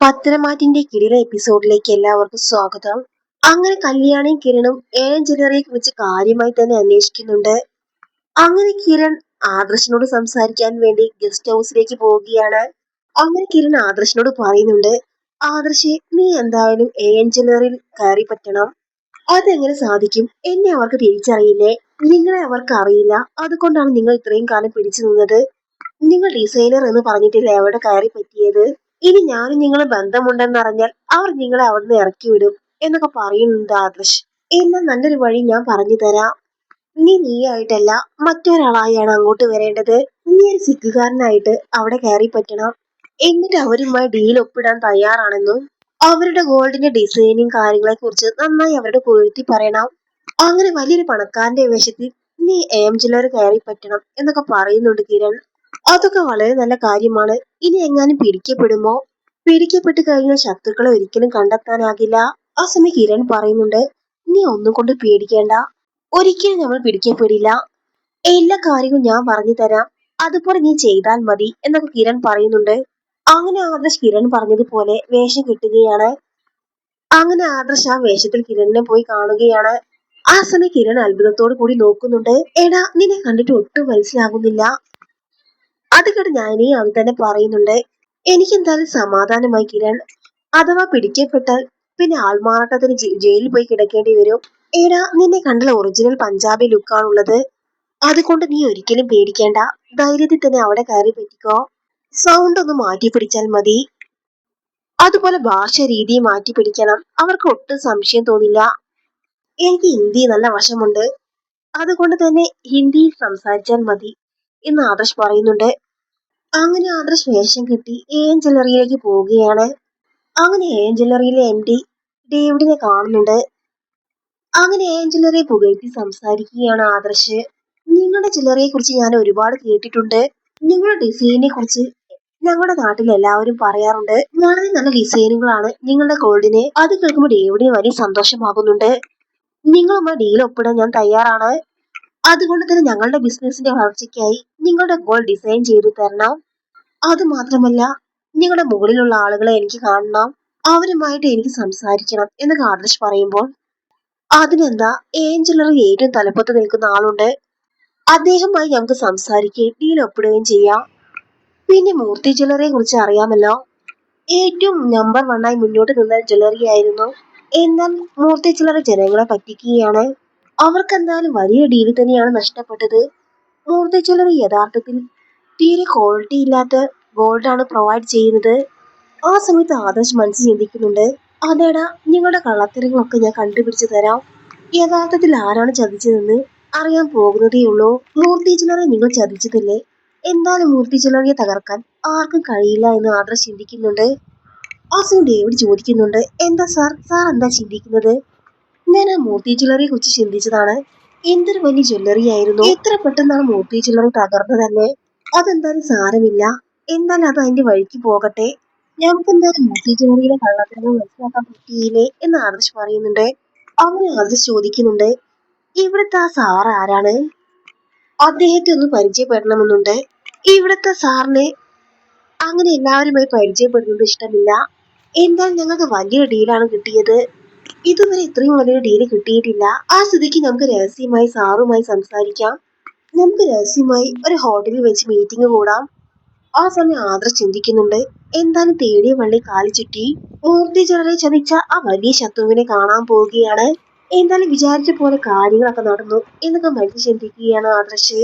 പത്തനംമാറ്റിന്റെ കിടില എപ്പിസോഡിലേക്ക് എല്ലാവർക്കും സ്വാഗതം. അങ്ങനെ കല്യാണിയും കിരണും ജ്വല്ലറിയെ കുറിച്ച് കാര്യമായി തന്നെ അന്വേഷിക്കുന്നുണ്ട്. അങ്ങനെ കിരൺ ആദർശിനോട് സംസാരിക്കാൻ വേണ്ടി ഗസ്റ്റ് ഹൗസിലേക്ക് പോവുകയാണ്. അങ്ങനെ കിരൺ ആദർശിനോട് പറയുന്നുണ്ട്, ആദർശ് നീ എന്തായാലും ജ്വല്ലറിയിൽ കയറി പറ്റണം. അതെങ്ങനെ സാധിക്കും? എന്നെ അവർക്ക് തിരിച്ചറിയില്ലേ? നിങ്ങളെ അവർക്ക് അറിയില്ല. അതുകൊണ്ടാണ് നിങ്ങൾ ഇത്രയും കാലം പിടിച്ചു നിന്നത്. നിങ്ങൾ ഡിസൈനർ എന്ന് പറഞ്ഞിട്ടില്ല എവിടെ കയറി പറ്റിയത്. ഇനി ഞാനും നിങ്ങളെ ബന്ധമുണ്ടെന്നറിഞ്ഞാൽ അവർ നിങ്ങളെ അവിടുന്ന് ഇറക്കി വിടും എന്നൊക്കെ പറയുന്നുണ്ട് ആദർശ്. എന്നാൽ നല്ലൊരു വഴി ഞാൻ പറഞ്ഞു തരാം. നീയായിട്ടല്ല മറ്റൊരാളായാണ് അങ്ങോട്ട് വരേണ്ടത്. നീ ഒരു സിഖുകാരനായിട്ട് അവിടെ കയറി പറ്റണം. എന്നിട്ട് അവരുമായി ഡീൽ ഒപ്പിടാൻ തയ്യാറാണെന്നും അവരുടെ ഗോൾഡിന്റെ ഡിസൈനിങ് കാര്യങ്ങളെ കുറിച്ച് നന്നായി അവരുടെ പുകഴ്ത്തി പറയണം. അങ്ങനെ വലിയൊരു പണക്കാരന്റെ വേഷത്തിൽ നീ ജ്വല്ലറി കയറി പറ്റണം എന്നൊക്കെ പറയുന്നുണ്ട് കിരൺ. അതൊക്കെ വളരെ നല്ല കാര്യമാണ്. ഇനി എങ്ങാനും പിടിക്കപ്പെടുമോ? പിടിക്കപ്പെട്ട് കഴിഞ്ഞാൽ ശത്രുക്കളെ ഒരിക്കലും കണ്ടെത്താനാകില്ല. ആ സമയം കിരൺ പറയുന്നുണ്ട്, നീ ഒന്നും കൊണ്ട് പേടിക്കേണ്ട. ഒരിക്കലും നമ്മൾ പിടിക്കപ്പെടില്ല. എല്ലാ കാര്യവും ഞാൻ പറഞ്ഞു തരാം. അതുപോലെ നീ ചെയ്താൽ മതി എന്നൊക്കെ കിരൺ പറയുന്നുണ്ട്. അങ്ങനെ ആദർശ് കിരൺ പറഞ്ഞതുപോലെ വേഷം കിട്ടുകയാണ്. അങ്ങനെ ആദർശ് ആ വേഷത്തിൽ കിരണിനെ പോയി കാണുകയാണ്. ആ സമയം കിരൺ അത്ഭുതത്തോടു കൂടി നോക്കുന്നുണ്ട്. എടാ, നിന്നെ കണ്ടിട്ട് ഒട്ടും മനസ്സിലാകുന്നില്ല. അത് കേട്ട് ഞാനീ അത് തന്നെ പറയുന്നുണ്ട്. എനിക്കെന്തായാലും സമാധാനമായി കിരൺ. അഥവാ പിടിക്കപ്പെട്ടാൽ പിന്നെ ആൾമാറാട്ടത്തിന് ജയിലിൽ പോയി കിടക്കേണ്ടി വരും. എടാ, നിന്നെ കണ്ടുള്ള ഒറിജിനൽ പഞ്ചാബി ലുക്കാണുള്ളത്. അതുകൊണ്ട് നീ ഒരിക്കലും പേടിക്കേണ്ട. ധൈര്യത്തിൽ തന്നെ അവിടെ കയറി പറ്റിക്കോ. സൗണ്ട് ഒന്ന് മാറ്റി പിടിച്ചാൽ മതി. അതുപോലെ ഭാഷ രീതി മാറ്റി പിടിക്കണം. അവർക്ക് ഒട്ടും സംശയം തോന്നില്ല. എനിക്ക് ഹിന്ദി നല്ല വശമുണ്ട്. അതുകൊണ്ട് തന്നെ ഹിന്ദിയിൽ സംസാരിച്ചാൽ മതി എന്ന് ആദർശ് പറയുന്നുണ്ട്. അങ്ങനെ ആദർശ് വേഷം കെട്ടി ജ്വല്ലറിയിലേക്ക് പോവുകയാണ്. അങ്ങനെ ജ്വല്ലറിയിലെ MD ഡേവിഡിനെ കാണുന്നുണ്ട്. അങ്ങനെ ജ്വല്ലറിയെ പുകഴ്ത്തി സംസാരിക്കുകയാണ് ആദർശ്. നിങ്ങളുടെ ജ്വല്ലറിയെ കുറിച്ച് ഞാൻ ഒരുപാട് കേട്ടിട്ടുണ്ട്. നിങ്ങളുടെ ഡിസൈനിനെ കുറിച്ച് ഞങ്ങളുടെ നാട്ടിൽ എല്ലാവരും പറയാറുണ്ട്. വളരെ നല്ല ഡിസൈനുകളാണ് നിങ്ങളുടെ ഗോൾഡിന്. അത് കേൾക്കുമ്പോൾ ഡേവിഡിന് വലിയ സന്തോഷമാകുന്നുണ്ട്. നിങ്ങളുമായി ഡീൽ ഒപ്പിടാൻ ഞാൻ തയ്യാറാണ്. അതുകൊണ്ട് തന്നെ ഞങ്ങളുടെ ബിസിനസിന്റെ വളർച്ചയ്ക്കായി നിങ്ങളുടെ ഗോൾഡ് ഡിസൈൻ ചെയ്തു തരണം. അത് മാത്രമല്ല, നിങ്ങളുടെ മുകളിലുള്ള ആളുകളെ എനിക്ക് കാണണം. അവരുമായിട്ട് എനിക്ക് സംസാരിക്കണം എന്നൊക്കെ ആദർശ് പറയുമ്പോൾ, അതിനെന്താ, ജ്വല്ലറി ഏറ്റവും തലപ്പത്ത് നിൽക്കുന്ന ആളുണ്ട്. അദ്ദേഹമായി നമുക്ക് സംസാരിക്കുകയും ഡീൽ ഒപ്പിടുകയും ചെയ്യാം. പിന്നെ മൂർത്തി ജ്വല്ലറിയെ കുറിച്ച് അറിയാമല്ലോ. ഏറ്റവും നമ്പർ 1 മുന്നോട്ട് നിന്ന ജ്വല്ലറി ആയിരുന്നു. എന്നാൽ മൂർത്തി ജ്വല്ലറി ജനങ്ങളെ പറ്റിക്കുകയാണ്. അവർക്ക് എന്തായാലും വലിയ ഡീല് തന്നെയാണ് നഷ്ടപ്പെട്ടത്. മൂർത്തി ജ്വല്ലറി യഥാർത്ഥത്തിൽ തീരെ ക്വാളിറ്റി ഇല്ലാത്ത ഗോൾഡാണ് പ്രൊവൈഡ് ചെയ്യുന്നത്. ആ സമയത്ത് ആദർശ് മനസ്സ് ചിന്തിക്കുന്നുണ്ട്, അതേടാ, നിങ്ങളുടെ കള്ളത്തരങ്ങളൊക്കെ ഞാൻ കണ്ടുപിടിച്ചു തരാം. യഥാർത്ഥത്തിൽ ആരാണ് ചതിച്ചതെന്ന് അറിയാൻ പോകുന്നതേ ഉള്ളൂ. മൂർത്തി ജ്വല്ലറി നിങ്ങൾ ചതിച്ചതല്ലേ? എന്തായാലും മൂർത്തി ജ്വല്ലറിയെ തകർക്കാൻ ആർക്കും കഴിയില്ല എന്ന് ആദർശ് ചിന്തിക്കുന്നുണ്ട്. ആ സമയം ഡേവിഡ് ചോദിക്കുന്നുണ്ട്, എന്താ സാർ എന്താ ചിന്തിക്കുന്നത്? ഞാൻ ആ മൂർത്തി ജ്വല്ലറിയെ കുറിച്ച് ചിന്തിച്ചതാണ്. എന്തൊരു വലിയ ജ്വല്ലറി ആയിരുന്നു. എത്ര പെട്ടെന്നാണ് മൂർത്തി ജ്വല്ലറി തകർന്നത് തന്നെ. അതെന്തായാലും സാരമില്ല. എന്തായാലും അത് അതിന്റെ വഴിക്ക് പോകട്ടെ. നമുക്കെന്തായാലും മൂർത്തി ജ്വല്ലറിയിലെ കള്ളത്തരങ്ങൾ മനസ്സിലാക്കാൻ പറ്റിയില്ലേ എന്ന് ആദർശ് പറയുന്നുണ്ട്. അങ്ങനെ ആദർശ് ചോദിക്കുന്നുണ്ട്, ഇവിടുത്തെ ആ സാർ ആരാണ്? അദ്ദേഹത്തെ ഒന്ന് പരിചയപ്പെടണമെന്നുണ്ട്. ഇവിടുത്തെ സാറിന് അങ്ങനെ എല്ലാവരുമായി പരിചയപ്പെടുന്നത് ഇഷ്ടമില്ല. എന്തായാലും ഞങ്ങൾക്ക് വലിയ ഡീലാണ് കിട്ടിയത്. ഇതുവരെ ഇത്രയും വലിയൊരു ഡീല് കിട്ടിയിട്ടില്ല. ആ സ്ഥിതിക്ക് നമുക്ക് രഹസ്യമായി സാറുമായി സംസാരിക്കാം. നമുക്ക് രഹസ്യമായി ഒരു ഹോട്ടലിൽ വെച്ച് മീറ്റിംഗ് കൂടാം. ആ സമയം ആദർശ് ചിന്തിക്കുന്നുണ്ട്, എന്തായാലും തേടിയ വള്ളി കാലി ചുറ്റി. മൂർത്തി ജ്വല്ലറി ചതിച്ച ആ വലിയ ശത്രുവിനെ കാണാൻ പോവുകയാണ്. എന്തായാലും വിചാരിച്ച പോലെ കാര്യങ്ങളൊക്കെ നടന്നു എന്നൊക്കെ മനസ്സിൽ ചിന്തിക്കുകയാണ് ആദർശ്.